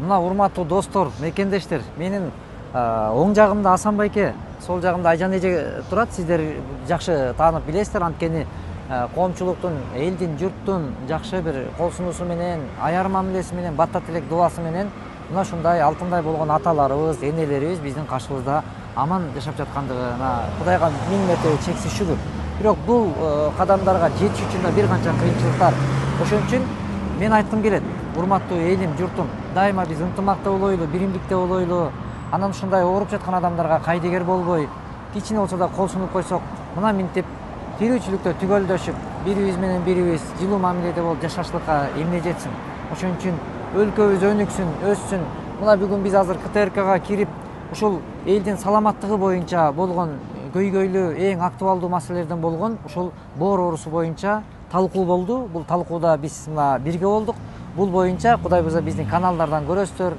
Мына урматтуу достор, мекендештер, менин оң жагымда Асан байке, сол жагымда Айжан эже турат. Сиздер жакшы таанып билесиздер, анткени коомчулуктун, элдин, журттун жакшы бир кол сунуусу менен, аяр мамилеси менен, бата тилек дуасы менен мына ушундай алтындай болгон аталарыбыз, энелерибиз биздин каршыбызда аман жашап жаткандыгына Кудайга миң мерте чексиз шүгүр. Бирок бул кадамдарга жетиш үчүн да бир канча кыйынчылыктар. Ошон үчүн мен айткым келет, урматтуу элим, журтум, дайыма биз ынтымакта болойлу, биримдикте болойлу. Анан ушундай ооруп жаткан адамдарга кайдыгер болбой, кичине болсо да кол сунуп койсок, мына минтип тирүүчүлүктө түгөлдөшүп, бирибиз менен бирибиз жылуу мамиледе болуп жашашлыкка эмне жетсин. Ошон үчүн өлкөбүз өнүксүн, өссүн. Мына бүгүн биз азыр КТРКга кирип, ушул элдин саламаттыгы боюнча болгон көйгөйлүү, эң актуалдуу маселелерден болгон ушул боор оорусу боюнча талкуу болду. Бул талкууда биз мына бирге болдук. Бул боюнча Кудай буюрса биздин каналдардан көрөсүздөр.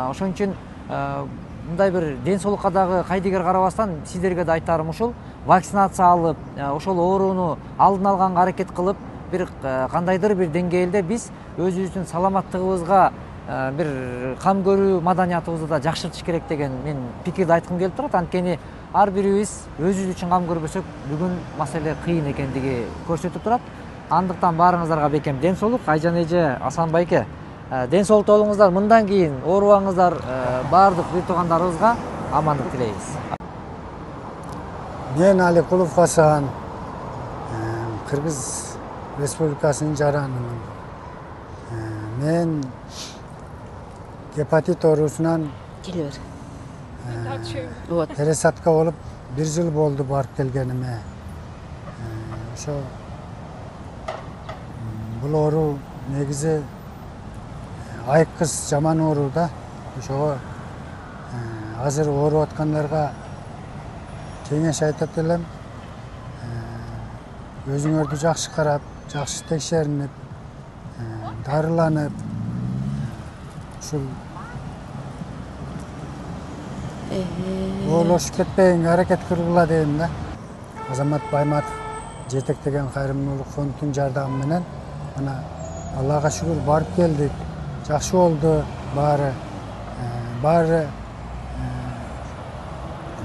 Ошон үчүн мындай бир ден соолукка дагы кайдыгер карабастан сиздерге да айтарым ушул: вакцинация алып, ошол ооруну алдын алганга аракет кылып, бир кандайдыр бир деңгээлде биз өзүбүздүн саламаттыгыбызга бир кам көрүү маданиятыбызды да жакшыртыш керек деген мен пикирди айткым келип турат. Анткени ар бирибиз өзүбүз үчүн кам көрбөсөк, бүгүн маселе кыйын экендиги көрсөтүп турат. Андыктан баарыңыздарга бекем ден соолук. Айжан эже, Асан байке, ден соолукта болуңуздар. Мындан кийин оорубаңыздар. Баардык бир туугандарыбызга амандык тилейбиз. Мен Аликулов Асан, Кыргыз Республикасынын жаранымын. Мен гепатит оорусунан пересадка болуп 1 жыл болду барып келгениме. Ошо бул оору негизи айкыз жаман оору да. Ошого азыр ооруп аткандарга кеңеш айтат элем. Өзүңөрдү жакшы карап, жакшы текшеринип, дарыланып, ушул оолошуп кетпегенге аракет кылгыла дейм да. Азамат Байматов жетектеген кайрымдуулук фондунун жардамы менен мына Аллага шүгүр барып келдик. Жакшы болду баары. Баары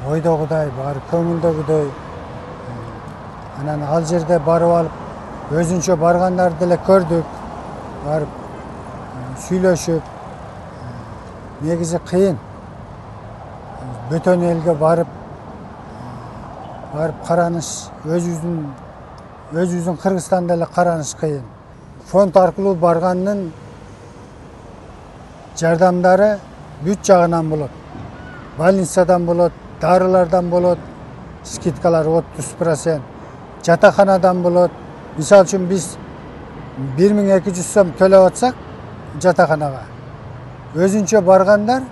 ойдогудай, баары көңүлдөгүдөй. Анан ал жерде барып алып, өзүнчө баргандарды деле көрдүк. Барып сүйлөшүп, негизи кыйын. Бөтөн элге барып караныш, өзүбүздүн Кыргызстанда эле караныш кыйын. Фонд аркылуу баргандын жардамдары бүт жагынан болот. Больницадан болот, дарылардан болот, скидкалар 30%, жатаканадан болот. Мисалы үчүн биз 1200 сом төлөп атсак жатаканага, өзүнчө баргандар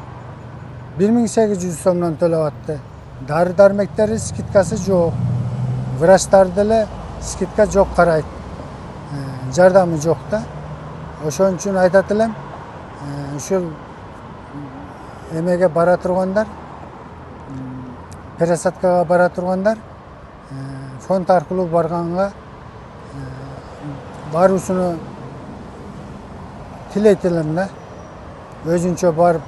1800 сомдон төлөп атты. Дары дармектери скидкасы жок. Врачтар деле скидка жок карайт. Жардамы жок да. Ошон үчүн айтат элем, ушул эмеге бара тургандар, пересадкага бара тургандар фонд аркылуу барганга баруусуну тилейт элем да. Өзүнчө барып,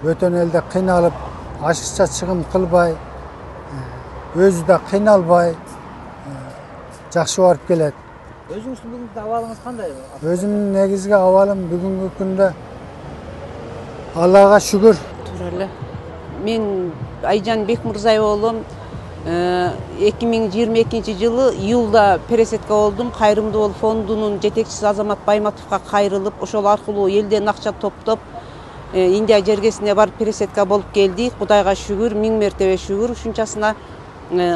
бөтөн элде кыйналып, ашыкча чыгым кылбай, өзү да кыйналбай жакшы барып келет. Өзүңүздүн бүгүнкү абалыңыз кандай? Өзүмдүн негизги абалым бүгүнкү күндө Аллага шүгүр. Туура эле. Мен Айжан Бекмурзаева болом. 2022 жылы июлда пересадка болдум. Кайрымдуулук фондунун жетекчиси Азамат Байматовго кайрылып, ошол аркылуу элден акча топтоп, Индия жергесине барып пересадка болуп келдик. Кудайга шүгүр, миң мертебе шүгүр. Ушунчасына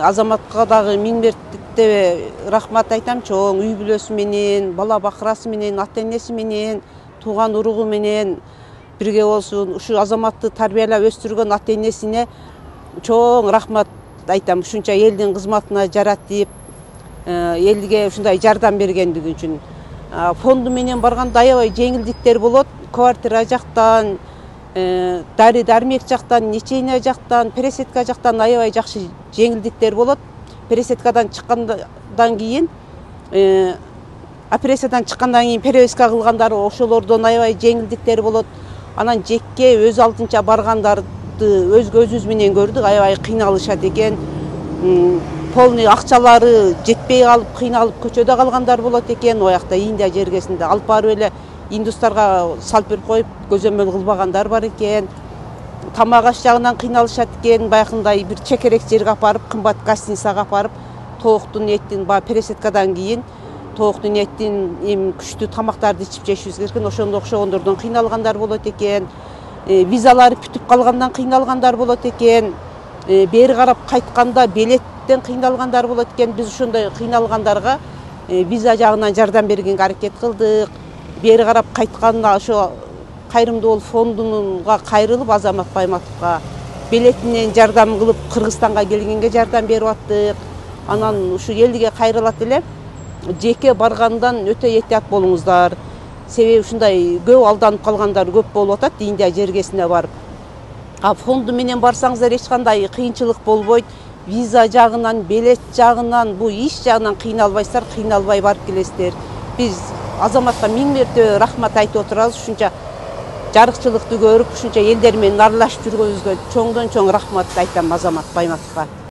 Азаматка дагы миң мертебе рахмат айтам. Чоң үй бүлөсү менен, бала бакырасы менен, ата энеси менен, тууган уругу менен бирге болсун. Ушу Азаматты тарбиялап өстүргөн ата энесине чоң рахмат айтам. Ушунча элдин кызматына жаратып, элге ушундай жардам бергендиги үчүн. Фонду менен барганда аябай жеңилдиктер болот. Квартира жактан, дары дармек жактан, лечение жактан, пересадка жактан аябай жакшы жеңилдиктер болот. Пересадкадан чыккандан кийин, операциядан чыккандан кийин перевязка кылгандар ошолордон аябай жеңилдиктер болот. Анан жекке өз алдынча баргандарды өз көзүбүз менен көрдүк, аябай кыйналышат экен. Полный акчалары жетпей калып, кыйналып көчөдө калгандар болот экен. Оякта Индия жергесинде алып барып эле индустарга салып берип коюп, көзөмөл кылбагандар бар экен. Тамак аш жагынан кыйналышат экен. Баягындай бир чекерек жерге апарып, кымбат гостиницага апарып, тооктун этин пересадкадан кийин тооктун этин күчтүү тамактарды ичип жешибиз керек экен. Ошондо окшогондордон кыйналгандар болот экен. Визалары бүтүп калгандан кыйналгандар болот экен. Бери карап кайтканда билеттен кыйналгандар болот экен. Биз ошондой кыйналгандарга виза жагынан жардам бергенге аракет кылдык. Бери карап кайтканда ошо Кайрымдуу фондунга кайрылып, Азамат Байматовго билетинен жардам кылып, Кыргызстанга келгенге жардам берип аттык. Анан ушу элге кайрылат эле жеке баргандан өтө этият болуңуздар. Себеби ушундай көп алданып калгандар көп болуп атат Индия жергесине барып. Фонду менен барсаңыздар эч кандай кыйынчылык болбойт. Виза жагынан, билет жагынан, бу иш жагынан кыйналбайсыздар, кыйналбай барып келесиздер. Биз Азаматка 1000 мерте рахмат айтып отурабыз. Ушунча жарыкчылыкты көрүп, ушунча элдер менен аралашып жүргөнүзгө чоңдон чоң рахмат айтам Азамат Байматовго.